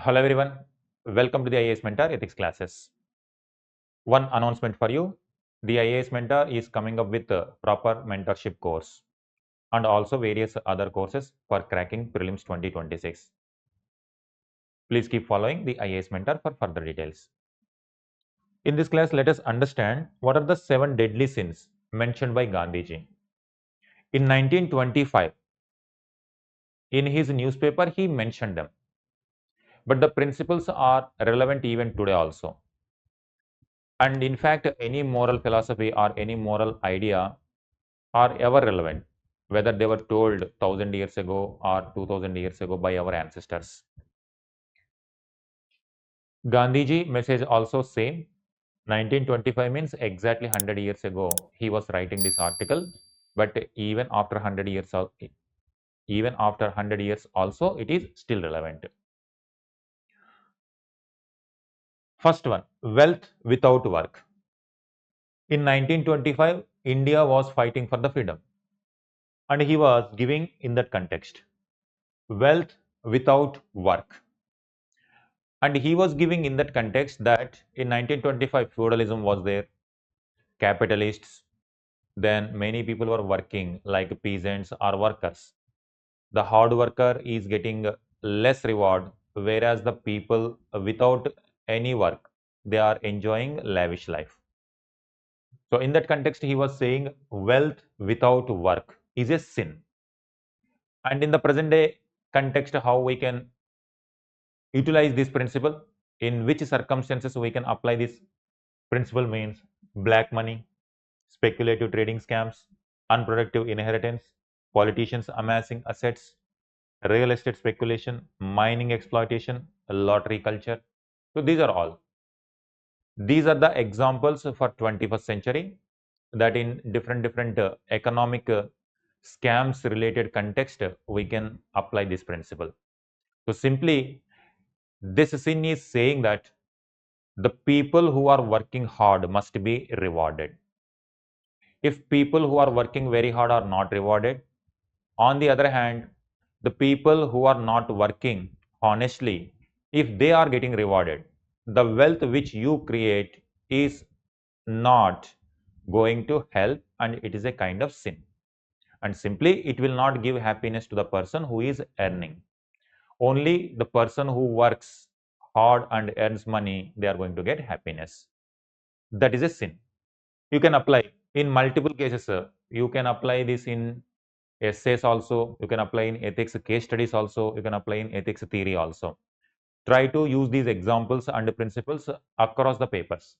Hello everyone, welcome to the IAS Mentor Ethics classes. One announcement for you, the IAS Mentor is coming up with a proper mentorship course and also various other courses for cracking prelims 2026. Please keep following the IAS Mentor for further details. In this class, let us understand what are the 7 deadly sins mentioned by Gandhiji. In 1925, in his newspaper, he mentioned them, but the principles are relevant even today also. And in fact, any moral philosophy or any moral idea are ever relevant, whether they were told 1000 years ago or 2000 years ago by our ancestors. Gandhiji message also same. 1925 means exactly 100 years ago he was writing this article, but even after 100 years, also it is still relevant. First one, wealth without work. In 1925, India was fighting for the freedom, and he was giving in that context wealth without work. And he was giving in that context that in 1925 feudalism was there, capitalists, then many people were working like peasants or workers. The hard worker is getting less reward, whereas the people without any work, they are enjoying lavish life. So in that context, he was saying wealth without work is a sin. And in the present day context, how we can utilize this principle, in which circumstances we can apply this principle means black money, speculative trading scams, unproductive inheritance, politicians amassing assets, real estate speculation, mining exploitation, lottery culture. So these are all. These are the examples for 21st century that in different economic scams related context we can apply this principle. So simply this sin is saying that the people who are working hard must be rewarded. If people who are working very hard are not rewarded, on the other hand, the people who are not working honestly, if they are getting rewarded, the wealth which you create is not going to help and it is a kind of sin. And simply it will not give happiness to the person who is earning. Only the person who works hard and earns money, they are going to get happiness. That is a sin. You can apply in multiple cases. You can apply this in essays also, you can apply in ethics case studies also, you can apply in ethics theory also. Try to use these examples and principles across the papers.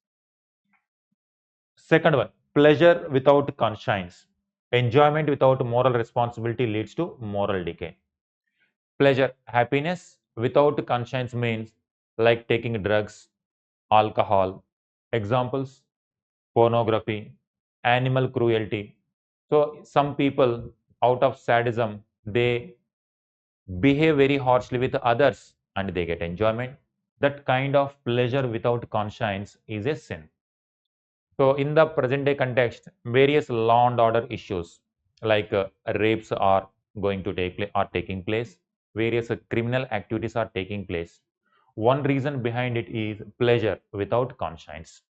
Second one, pleasure without conscience. Enjoyment without moral responsibility leads to moral decay. Pleasure, happiness without conscience means like taking drugs, alcohol. Examples, pornography, animal cruelty. So some people out of sadism, they behave very harshly with others and they get enjoyment. That kind of pleasure without conscience is a sin. So in the present day context, various law and order issues like rapes are going to are taking place, various criminal activities are taking place. One reason behind it is pleasure without conscience.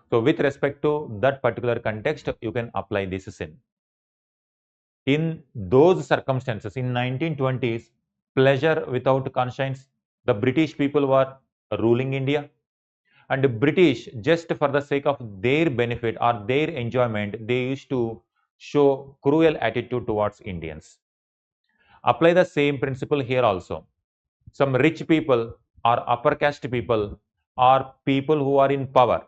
So with respect to that particular context, you can apply this sin. In those circumstances, in 1920s, pleasure without conscience, the British people were ruling India, and the British, just for the sake of their benefit or their enjoyment, they used to show cruel attitude towards Indians. Apply the same principle here also. Some rich people or upper caste people or people who are in power,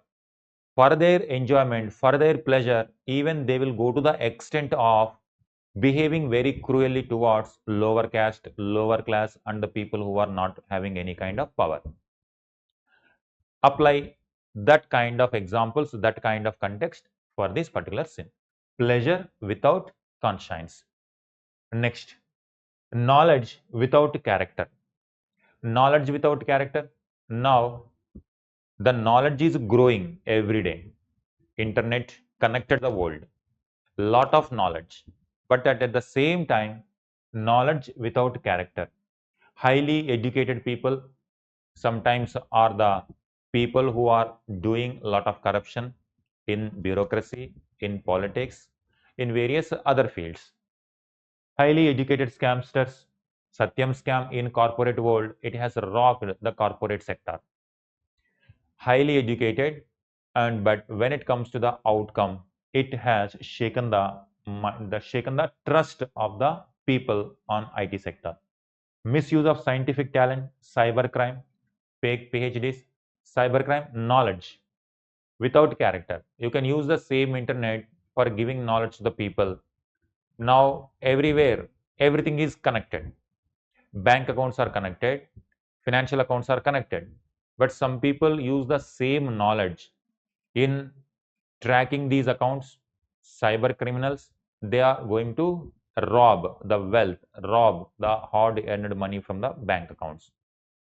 for their enjoyment, for their pleasure, even they will go to the extent of behaving very cruelly towards lower caste, lower class, and the people who are not having any kind of power. Apply that kind of examples, that kind of context for this particular sin. Pleasure without conscience. Next, knowledge without character. Knowledge without character. Now, the knowledge is growing every day. Internet connected the world. Lot of knowledge. But at the same time, knowledge without character. Highly educated people sometimes are the people who are doing a lot of corruption in bureaucracy, in politics, in various other fields. Highly educated scamsters, Satyam scam in corporate world, it has rocked the corporate sector. Highly educated, and but when it comes to the outcome, it has shaken the trust of the people on IT sector. Misuse of scientific talent, cybercrime, fake PhDs, cybercrime, knowledge without character. You can use the same internet for giving knowledge to the people. Now, everywhere, everything is connected. Bank accounts are connected, financial accounts are connected. But some people use the same knowledge in tracking these accounts. Cyber criminals, they are going to rob the wealth, rob the hard earned money from the bank accounts.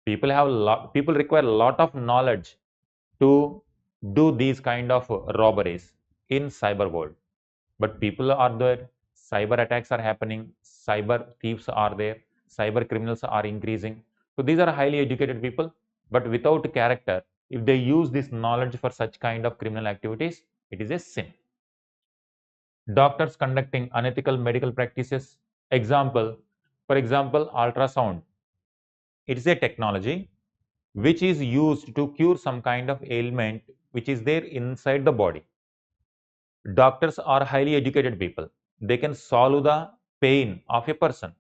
People require a lot of knowledge to do these kind of robberies in cyber world. But people are there, cyber attacks are happening, cyber thieves are there, cyber criminals are increasing. So these are highly educated people, but without character. If they use this knowledge for such kind of criminal activities, it is a sin. Doctors conducting unethical medical practices. For example, ultrasound. It is a technology which is used to cure some kind of ailment which is there inside the body. Doctors are highly educated people. They can solve the pain of a person.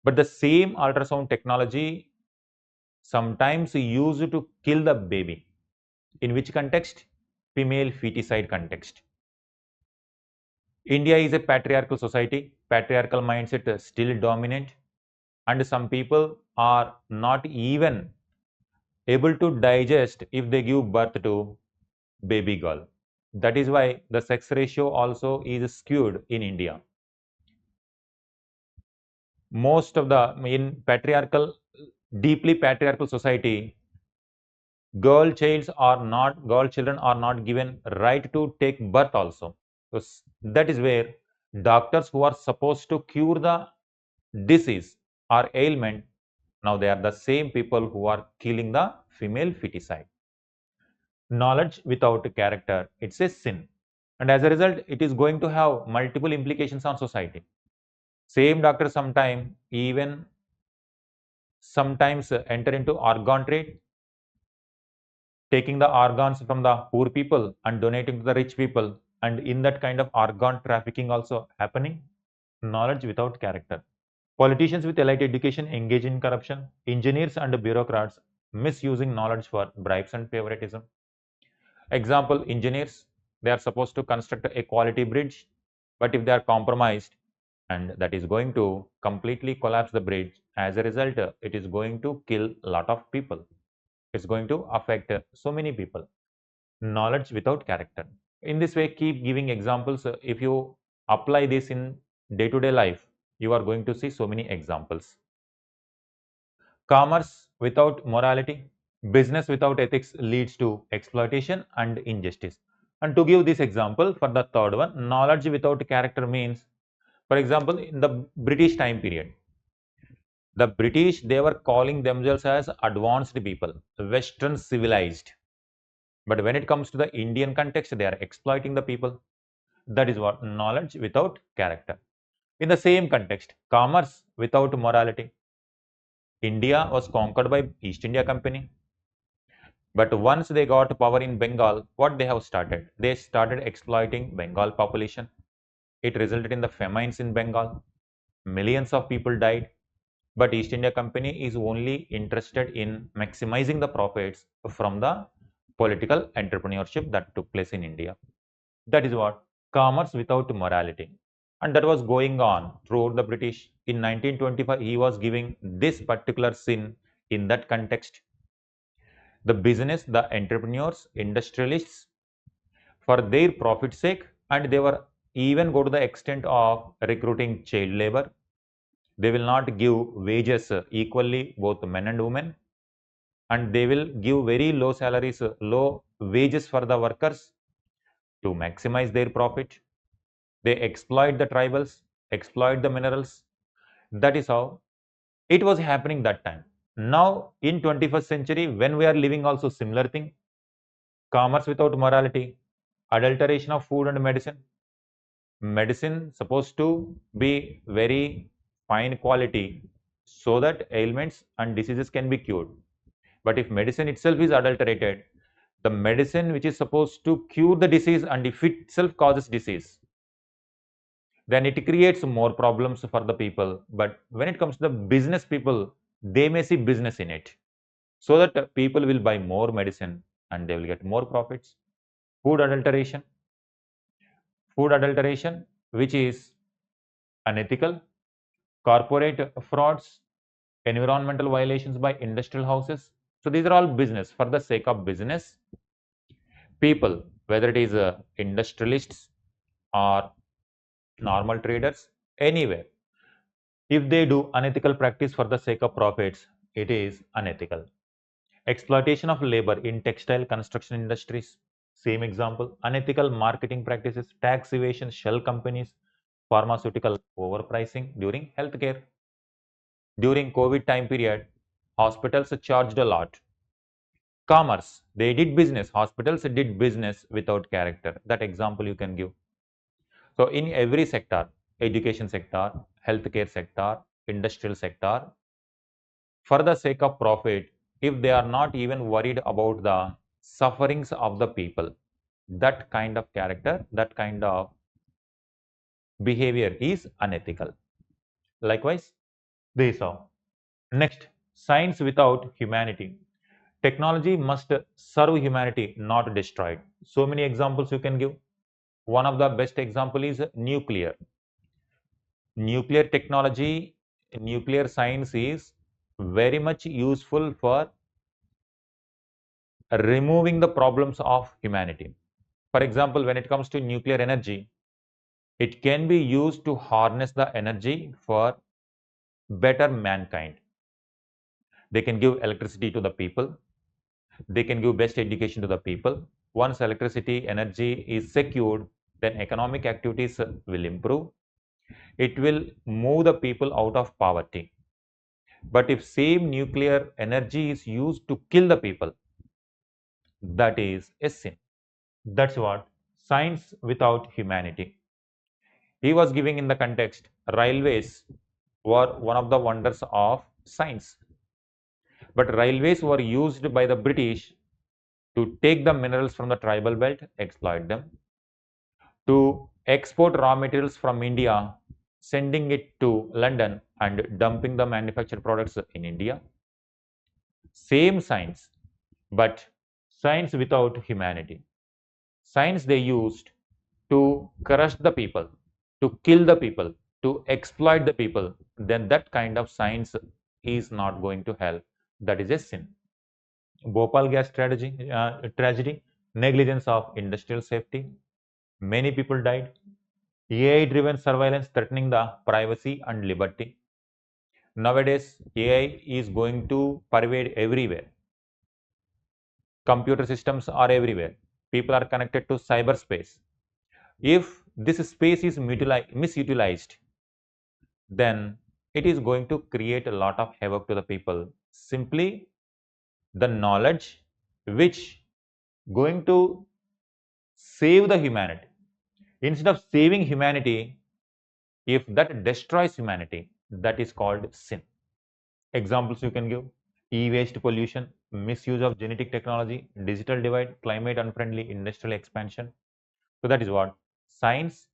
But the same ultrasound technology sometimes used to kill the baby. In which context? Female feticide context. India is a patriarchal society. Patriarchal mindset is still dominant. And some people are not even able to digest if they give birth to baby girl. That is why the sex ratio also is skewed in India. Most of the in patriarchal, deeply patriarchal society, girl children are not given right to take birth also. So that is where doctors who are supposed to cure the disease or ailment, now they are the same people who are killing the female feticide. Knowledge without character, it's a sin. And as a result, it is going to have multiple implications on society. Same doctor sometimes enter into organ trade, taking the organs from the poor people and donating to the rich people, and in that kind of organ trafficking also happening. Knowledge without character. Politicians with elite education engage in corruption. Engineers and bureaucrats misusing knowledge for bribes and favoritism. Example, engineers, they are supposed to construct a quality bridge, but if they are compromised, and that is going to completely collapse the bridge, as a result, it is going to kill a lot of people. It's going to affect so many people. Knowledge without character. In this way, keep giving examples. If you apply this in day-to-day life, you are going to see so many examples. Commerce without morality. Business without ethics leads to exploitation and injustice. And to give this example for the third one, knowledge without character means, for example, in the British time period, the British, they were calling themselves as advanced people, Western civilized. But when it comes to the Indian context, they are exploiting the people. That is what knowledge without character. In the same context, commerce without morality. India was conquered by East India Company. But once they got power in Bengal, what they have started? They started exploiting Bengal population. It resulted in the famines in Bengal. Millions of people died. But East India Company is only interested in maximizing the profits from the political entrepreneurship that took place in India. That is what commerce without morality. And that was going on throughout the British. In 1925, he was giving this particular sin in that context. The business, the entrepreneurs, industrialists, for their profit sake, and they were even go to the extent of recruiting child labor. They will not give wages equally both men and women, and they will give very low salaries, low wages for the workers to maximize their profit. They exploit the tribals, exploit the minerals. That is how It was happening that time. Now in 21st century, when we are living also similar thing, commerce without morality, adulteration of food and medicine. Medicine supposed to be very fine quality so that ailments and diseases can be cured. But if medicine itself is adulterated, the medicine which is supposed to cure the disease, and if it itself causes disease, then it creates more problems for the people. But when it comes to the business people, they may see business in it, so that people will buy more medicine and they will get more profits. Food adulteration, which is unethical, corporate frauds, environmental violations by industrial houses. So these are all business. For the sake of business, people, whether it is industrialists or normal traders, anywhere, if they do unethical practice for the sake of profits, it is unethical. Exploitation of labor in textile construction industries. Same example. Unethical marketing practices, tax evasion, shell companies, pharmaceutical overpricing during healthcare. During COVID time period, hospitals charged a lot. Commerce, they did business. Hospitals did business without character. That example you can give. So in every sector, education sector, healthcare sector, industrial sector, for the sake of profit, if they are not even worried about the sufferings of the people, that kind of character, that kind of behavior is unethical. Likewise, they saw. Next, science without humanity. Technology must serve humanity, not destroy it. So many examples you can give. One of the best example is nuclear. Nuclear technology, nuclear science is very much useful for removing the problems of humanity. For example, when it comes to nuclear energy, it can be used to harness the energy for better mankind. They can give electricity to the people. They can give best education to the people. Once electricity energy is secured, then economic activities will improve. It will move the people out of poverty. But if same nuclear energy is used to kill the people, that is a sin. That's what science without humanity. He was giving in the context railways were one of the wonders of science. But railways were used by the British to take the minerals from the tribal belt, exploit them, to export raw materials from India, sending it to London and dumping the manufactured products in India. Same science, but science without humanity. Science they used to crush the people, to kill the people, to exploit the people, then that kind of science is not going to help. That is a sin. Bhopal gas tragedy, negligence of industrial safety. Many people died. AI-driven surveillance threatening the privacy and liberty. Nowadays, AI is going to pervade everywhere. Computer systems are everywhere. People are connected to cyberspace. If this space is misutilized, then it is going to create a lot of havoc to the people. Simply the knowledge which going to save the humanity. Instead of saving humanity, if that destroys humanity, that is called sin. Examples you can give: e-waste pollution, misuse of genetic technology, digital divide, climate unfriendly industrial expansion. So that is what science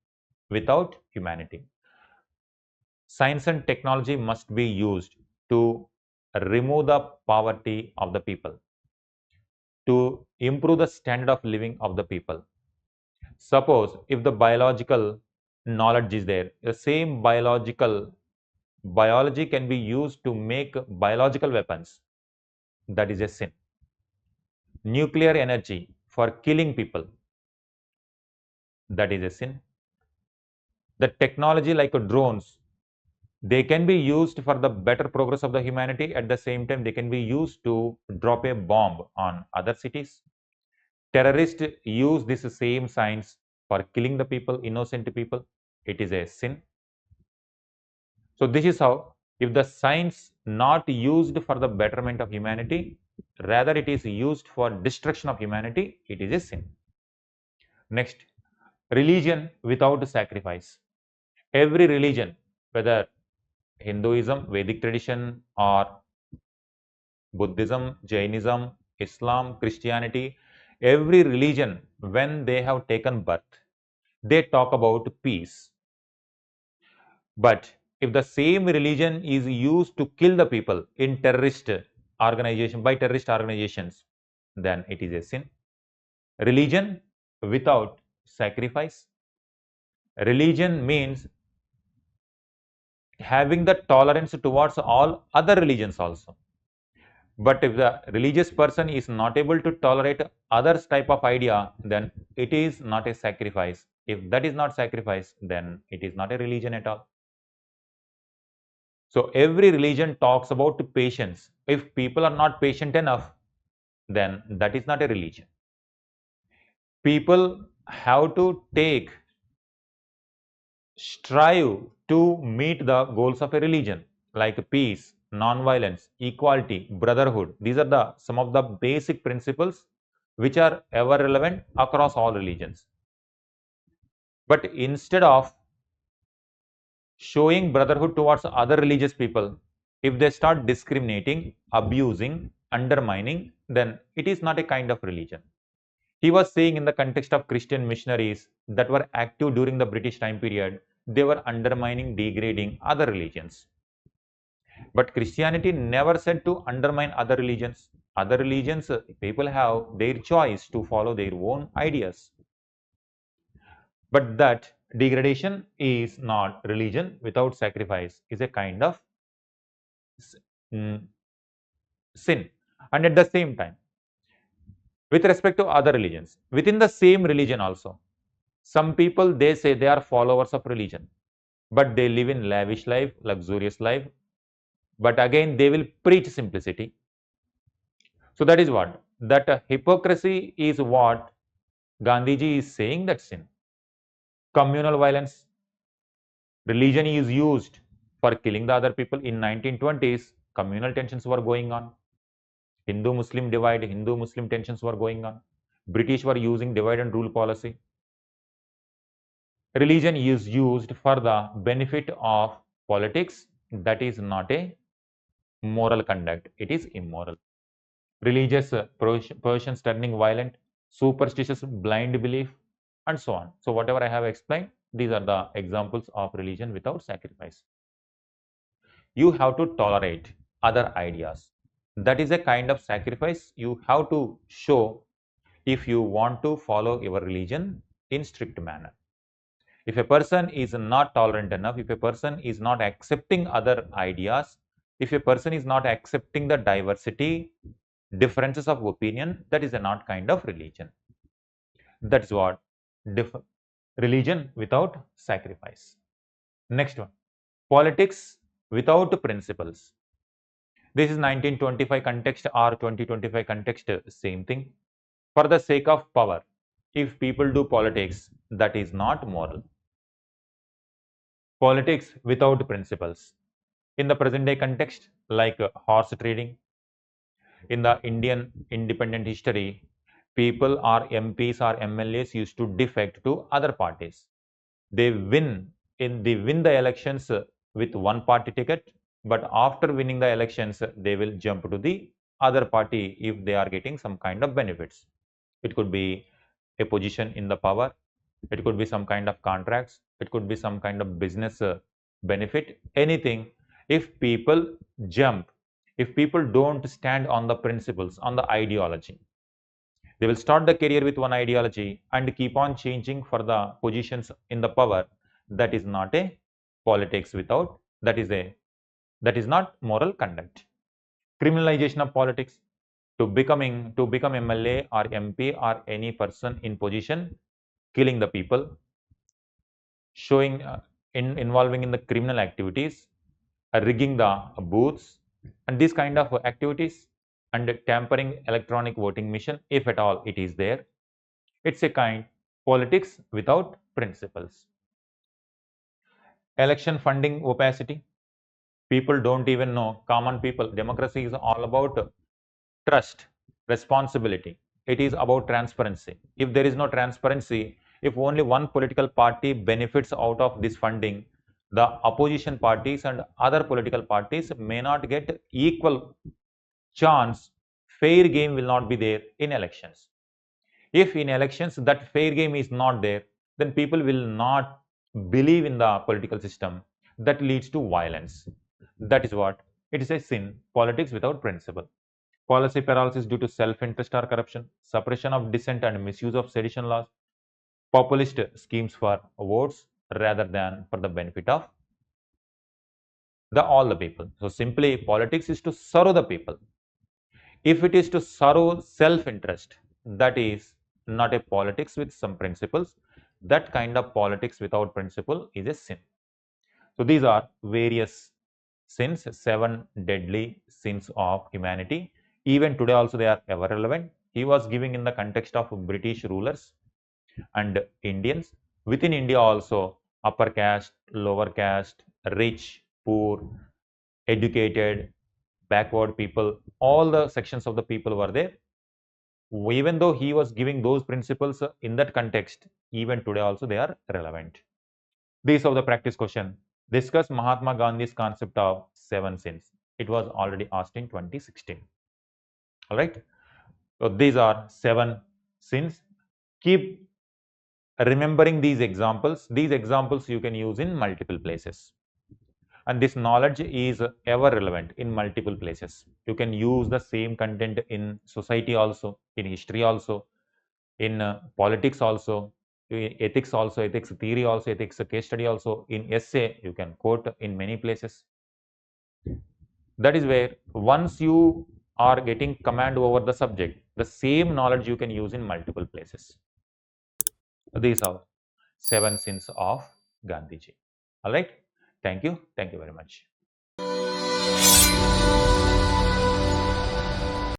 without humanity. Science and technology must be used to remove the poverty of the people, to improve the standard of living of the people. Suppose if the biological knowledge is there, the same biology can be used to make biological weapons. That is a sin. Nuclear energy for killing people. That is a sin. The technology like drones, they can be used for the better progress of the humanity. At the same time, they can be used to drop a bomb on other cities. Terrorists use this same science for killing the people, innocent people. It is a sin. So this is how If the science not used for the betterment of humanity, rather it is used for destruction of humanity, it is a sin. Next, religion without sacrifice. Every religion, whether Hinduism, Vedic tradition, or Buddhism, Jainism, Islam, Christianity, every religion, when they have taken birth, they talk about peace. But if the same religion is used to kill the people in terrorist by terrorist organizations, then it is a sin. Religion without sacrifice. Religion means having the tolerance towards all other religions also. But if the religious person is not able to tolerate others type of idea, then it is not a sacrifice. If that is not sacrifice, then it is not a religion at all. So every religion talks about patience. If people are not patient enough, then that is not a religion. People have to strive to meet the goals of a religion like peace, non-violence, equality, brotherhood. These are some of the basic principles which are ever relevant across all religions. But instead of showing brotherhood towards other religious people, if they start discriminating, abusing, undermining, then it is not a kind of religion. He was saying in the context of Christian missionaries that were active during the British time period, they were undermining, degrading other religions. But Christianity never said to undermine other religions. Other religions, people have their choice to follow their own ideas. But that degradation is not religion without sacrifice, is a kind of sin. And at the same time, with respect to other religions, within the same religion also, some people they say they are followers of religion, but they live in lavish life, luxurious life, but again they will preach simplicity. So that is what? That hypocrisy is what Gandhiji is saying, that sin. Communal violence. Religion is used for killing the other people. In 1920s, communal tensions were going on. Hindu-Muslim divide, Hindu-Muslim tensions were going on. British were using divide and rule policy. Religion is used for the benefit of politics. That is not a moral conduct. It is immoral. Religious Persians turning violent, superstitious blind belief, and so on. So whatever I have explained, these are the examples of religion without sacrifice. You have to tolerate other ideas. That is a kind of sacrifice you have to show if you want to follow your religion in strict manner. If a person is not tolerant enough, if a person is not accepting other ideas, if a person is not accepting the diversity, differences of opinion, that is a not kind of religion. That is what religion without sacrifice. Next one, politics without principles. This is 1925 context or 2025 context, same thing. For the sake of power, if people do politics, that is not moral. Politics without principles. In the present day context, like horse trading, in the Indian independent history, people or MPs or MLAs used to defect to other parties. They win the elections with one party ticket, but after winning the elections, they will jump to the other party if they are getting some kind of benefits. It could be a position in the power, it could be some kind of contracts, it could be some kind of business benefit, anything. If people jump, if people don't stand on the principles, on the ideology, they will start the career with one ideology and keep on changing for the positions in the power. That is not a politics without, that is not moral conduct. Criminalization of politics. To become MLA or MP or any person in position, killing the people, showing involving in the criminal activities, rigging the booths, and these kind of activities, and tampering electronic voting machine, if at all it is there. It's a kind politics without principles. Election funding opacity. People don't even know, common people. Democracy is all about trust, responsibility. It is about transparency. If there is no transparency, if only one political party benefits out of this funding, the opposition parties and other political parties may not get equal chance. Fair game will not be there in elections. If in elections that fair game is not there, then people will not believe in the political system. That leads to violence. That is what it is, a sin. Politics without principle. Policy paralysis due to self-interest or corruption, suppression of dissent and misuse of sedition laws, populist schemes for votes rather than for the benefit of all the people. So simply politics is to serve the people. If it is to serve self-interest, that is not a politics with some principles. That kind of politics without principle is a sin. So these are various sins, 7 deadly sins of humanity. Even today also they are ever relevant. He was giving in the context of British rulers and Indians. Within India also, upper caste, lower caste, rich, poor, educated, backward people, all the sections of the people were there. Even though he was giving those principles in that context, even today also they are relevant. These are the practice question. Discuss Mahatma Gandhi's concept of 7 sins. It was already asked in 2016. All right. So these are 7 sins. Keep remembering these examples. These examples you can use in multiple places. And this knowledge is ever relevant in multiple places. You can use the same content in society also, in history also, in politics also, in ethics also, ethics theory also, ethics case study also, in essay you can quote in many places. That is where once you are getting command over the subject, the same knowledge you can use in multiple places. These are 7 sins of Gandhiji. All right. Thank you. Thank you very much.